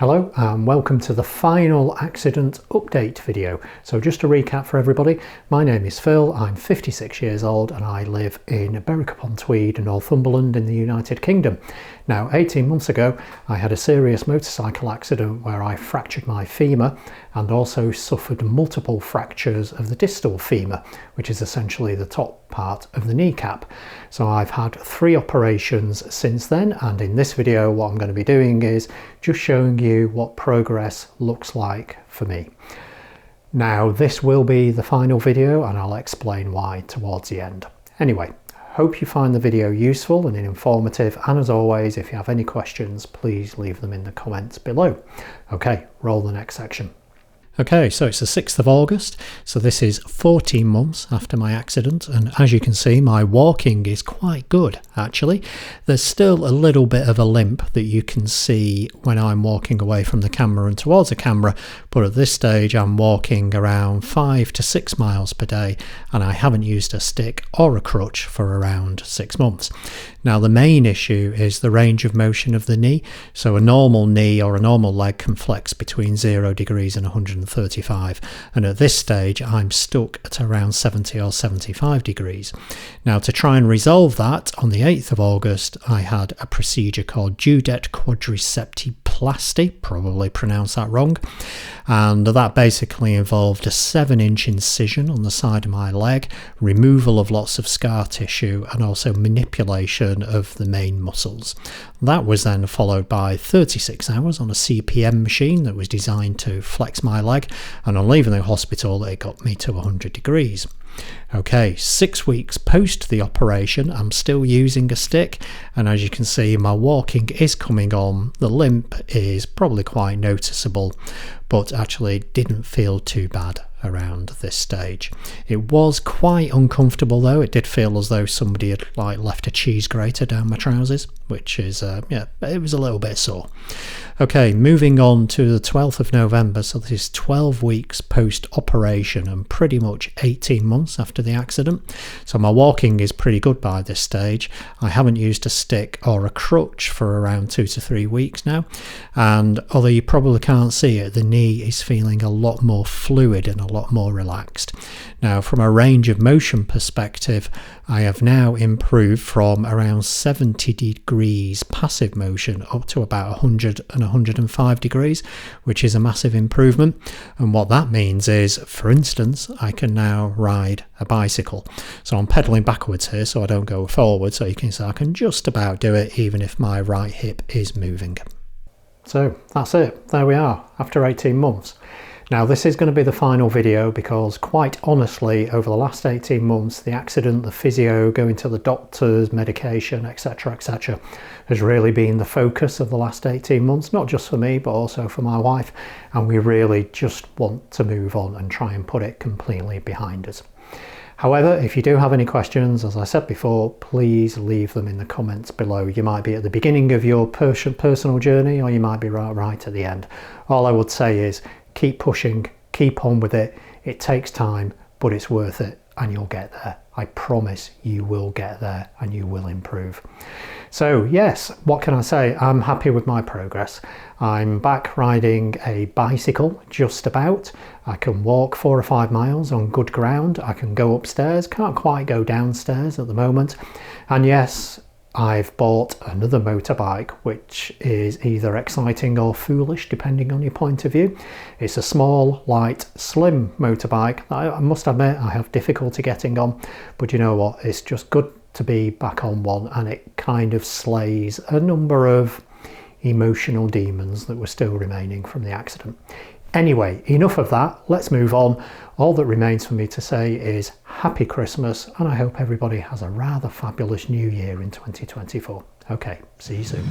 Hello and welcome to the final accident update video. So just to recap for everybody, my name is Phil, I'm 56 years old and I live in Berwick-upon-Tweed, Northumberland in the United Kingdom. Now 18 months ago I had a serious motorcycle accident where I fractured my femur and also suffered multiple fractures of the distal femur, which is essentially the top part of the kneecap. So I've had 3 operations since then, and in this video what I'm going to be doing is just showing you what progress looks like for me. Now this will be the final video and I'll explain why towards the end. Anyway, hope you find the video useful and informative, and as always, if you have any questions please leave them in the comments below. Okay, roll the next section. Okay, so it's the 6th of August, so this is 14 months after my accident, and as you can see my walking is quite good actually. There's still a little bit of a limp that you can see when I'm walking away from the camera and towards the camera, but at this stage I'm walking around 5 to 6 miles per day and I haven't used a stick or a crutch for around 6 months. Now the main issue is the range of motion of the knee. So a normal knee or a normal leg can flex between 0 degrees and 135, and at this stage I'm stuck at around 70 or 75 degrees. Now to try and resolve that, on the 8th of August I had a procedure called Dudet quadriceptiplasty, probably pronounced that wrong, and that basically involved a 7-inch incision on the side of my leg, removal of lots of scar tissue and also manipulation of the main muscles. That was then followed by 36 hours on a CPM machine that was designed to flex my leg, and on leaving the hospital it got me to 100 degrees. Okay, 6 weeks post the operation I'm still using a stick, and as you can see my walking is coming on. The limp is probably quite noticeable, but actually didn't feel too bad around this stage. It was quite uncomfortable though. It did feel as though somebody had left a cheese grater down my trousers, which is yeah, it was a little bit sore. Okay, moving on to the 12th of November, so this is 12 weeks post operation and pretty much 18 months after the accident. So my walking is pretty good by this stage. I haven't used a stick or a crutch for around 2 to 3 weeks now, and although you probably can't see it, the knee is feeling a lot more fluid and a lot more relaxed. Now from a range of motion perspective, I have now improved from around 70 degrees passive motion up to about 100 and 105 degrees, which is a massive improvement. And what that means is, for instance, I can now ride a bicycle. So I'm pedaling backwards here so I don't go forward, so you can see I can just about do it even if my right hip is moving. So that's it, there we are after 18 months. Now this is going to be the final video because quite honestly over the last 18 months the accident, the physio, going to the doctors, medication, etc, has really been the focus of the last 18 months, not just for me but also for my wife, and we really just want to move on and try and put it completely behind us. However, if you do have any questions, as I said before, please leave them in the comments below. You might be at the beginning of your personal journey or you might be right at the end. All I would say is keep pushing, keep on with it. It takes time, but it's worth it and you'll get there. I promise you will get there and you will improve. So yes, what can I say? I'm happy with my progress. I'm back riding a bicycle just about. I can walk 4 or 5 miles on good ground. I can go upstairs, can't quite go downstairs at the moment. And yes, I've bought another motorbike, which is either exciting or foolish depending on your point of view. It's a small, light, slim motorbike. I must admit I have difficulty getting on, but you know what, it's just good to be back on one, and it kind of slays a number of emotional demons that were still remaining from the accident. Anyway, enough of that, let's move on. All that remains for me to say is happy Christmas, and I hope everybody has a rather fabulous new year in 2024. Okay, see you soon.